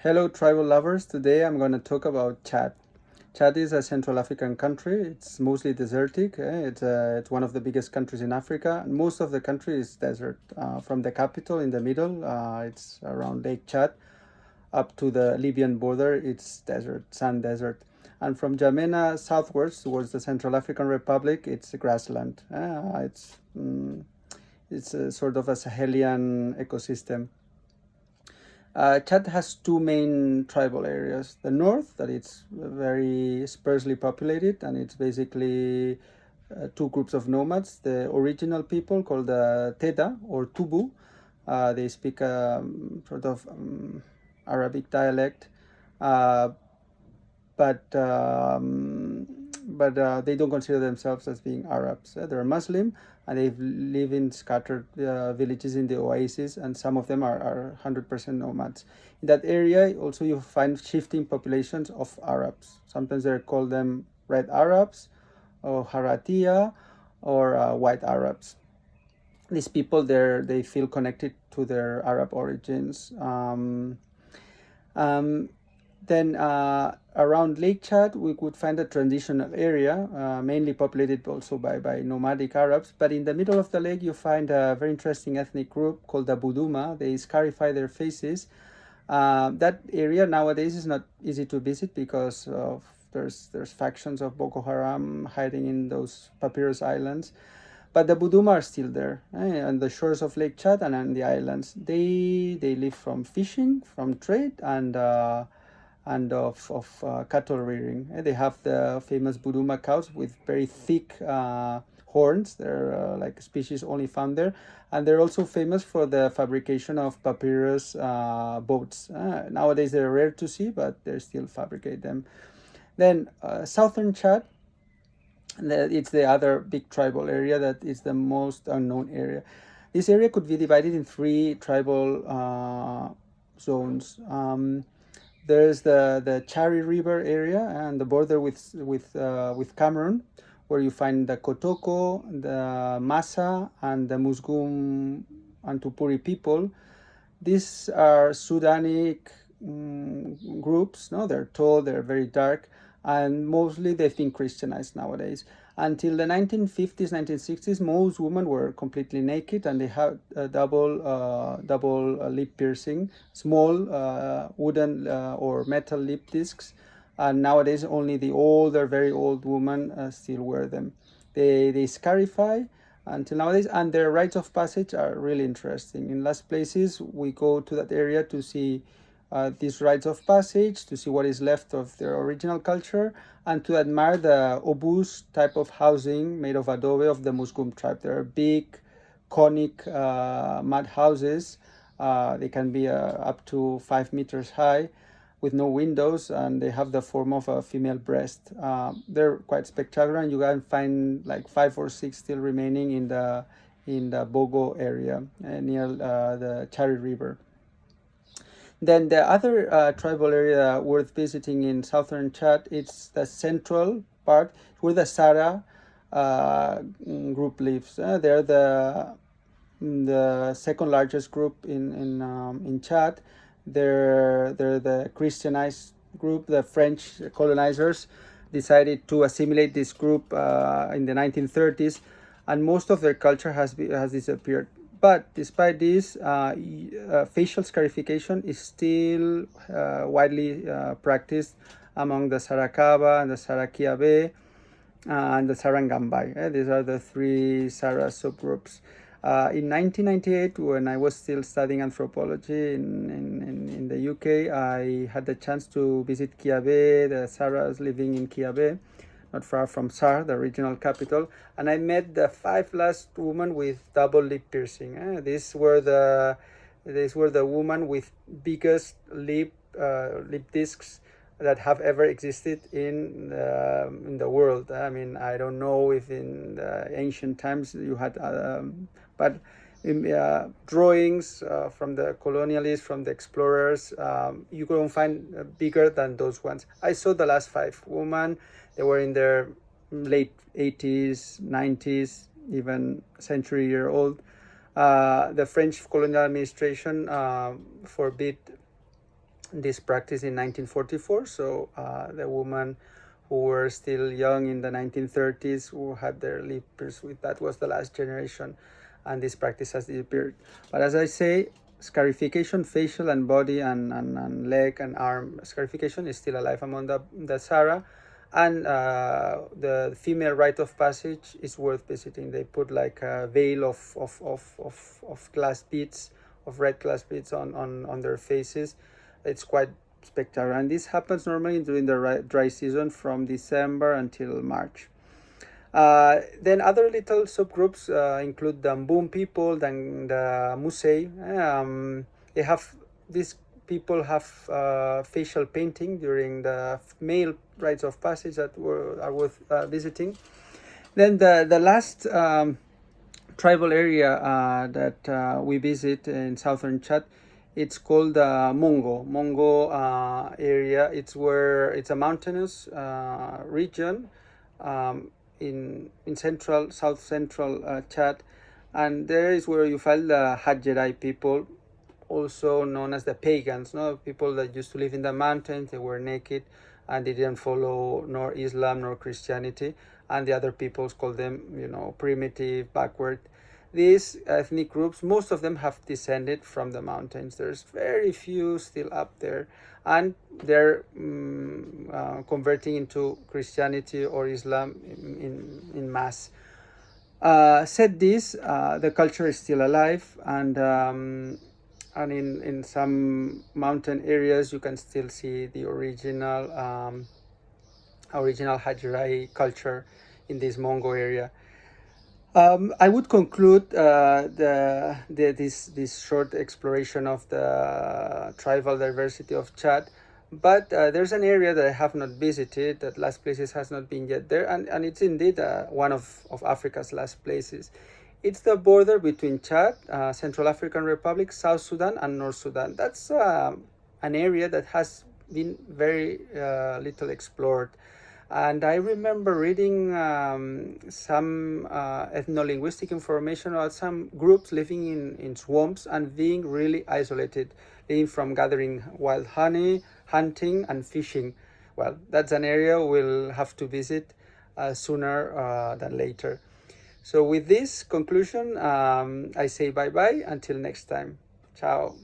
Hello, tribal lovers. Today I'm going to talk about Chad. Chad is a Central African country. It's mostly desertic. It's one of the biggest countries in Africa. Most of the country is desert. From the capital in the middle, it's around Lake Chad, up to the Libyan border, it's desert, sand desert. And from Jamena southwards towards the Central African Republic, it's grassland. It's a sort of a Sahelian ecosystem. Chad has two main tribal areas. The north, that it's very sparsely populated, and it's basically two groups of nomads. The original people called the Teda or Tubu. They speak sort of Arabic dialect, uh, but um, but they don't consider themselves as being Arabs. They're Muslim, and they live in scattered villages in the oasis, and some of them are 100% nomads. In that area, also you find shifting populations of Arabs. Sometimes they call them red Arabs, or Haratia, or white Arabs. These people, they feel connected to their Arab origins. Um, then around Lake Chad, we could find a transitional area, mainly populated also by nomadic Arabs. But in the middle of the lake, you find a very interesting ethnic group called the Buduma. They scarify their faces. That area nowadays is not easy to visit because there's factions of Boko Haram hiding in those Papyrus Islands. But the Buduma are still there, on the shores of Lake Chad and on the islands. They live from fishing, from trade, and of cattle rearing. They have the famous Buduma cows with very thick horns. They're like a species only found there. And they're also famous for the fabrication of papyrus boats. Nowadays they're rare to see, but they still fabricate them. Then southern Chad, it's the other big tribal area that is the most unknown area. This area could be divided in three tribal zones. There's the Chari River area and the border with Cameroon, where you find the Kotoko, the Massa, and the Musgum and Tupuri people. These are Sudanic groups. No, they're tall, they're very dark, and mostly they've been Christianized nowadays. Until the 1950s, 1960s, most women were completely naked, and they had a double lip piercing, small wooden or metal lip discs. And nowadays, only the older, very old women still wear them. They scarify until nowadays, and their rites of passage are really interesting. In last places, we go to that area to see these rites of passage, to see what is left of their original culture, and to admire the obus type of housing made of adobe of the Musgum tribe. There are big, conic mud houses. They can be up to 5 meters high, with no windows, and they have the form of a female breast. They're quite spectacular, and you can find like 5 or 6 still remaining in the Bogo area near the Chari River. Then the other tribal area worth visiting in southern Chad, it's the central part where the Sara group lives. They're the second largest group in Chad. They're the Christianized group. The French colonizers decided to assimilate this group in the 1930s, and most of their culture has disappeared. But despite this, facial scarification is still widely practiced among the Sarakaba and the Sarakiabe and the Sarangambai. These are the three Sara subgroups. In 1998, when I was still studying anthropology in the UK, I had the chance to visit Kiabe, the Saras living in Kiabe, not far from SAR, the regional capital, and I met the five last women with double lip piercing. These were the women with biggest lip discs that have ever existed in the world. I mean, I don't know if in the ancient times you had, but in drawings from the colonialists, from the explorers, you couldn't find bigger than those ones. I saw the last five women. They were in their late 80s, 90s, even century-year old. The French colonial administration forbid this practice in 1944. So the women who were still young in the 1930s who had their lips with, that was the last generation, and this practice has disappeared. But as I say, scarification, facial and body and leg and arm scarification is still alive among the Sara. And the female rite of passage is worth visiting. They put like a veil of glass beads, of red glass beads on their faces. It's quite spectacular, and this happens normally during the dry season from December until March. Then other little subgroups include the Mbum people, then the Musei. They have, these people have facial painting during the male rites of passage that are worth visiting. Then the last tribal area that we visit in southern Chad, it's called Mongo area. It's where it's a mountainous region in south central Chad, and there is where you find the Hadjerai people, also known as the pagans, no, people that used to live in the mountains. They were naked and they didn't follow nor Islam nor Christianity, and the other peoples call them, primitive, backward. These ethnic groups, most of them have descended from the mountains. There's very few still up there, and they're converting into Christianity or Islam in mass. Said this, the culture is still alive, and in some mountain areas you can still see the original Hadjirai culture in this Mongo area. I would conclude this short exploration of the tribal diversity of Chad, but there's an area that I have not visited, that Last Places has not been yet there, and it's indeed one of Africa's last places. It's the border between Chad, Central African Republic, South Sudan, and North Sudan. That's an area that has been very little explored. And I remember reading some ethno-linguistic information about some groups living in swamps and being really isolated, living from gathering wild honey, hunting, and fishing. Well, that's an area we'll have to visit sooner than later. So with this conclusion, I say bye-bye until next time. Ciao.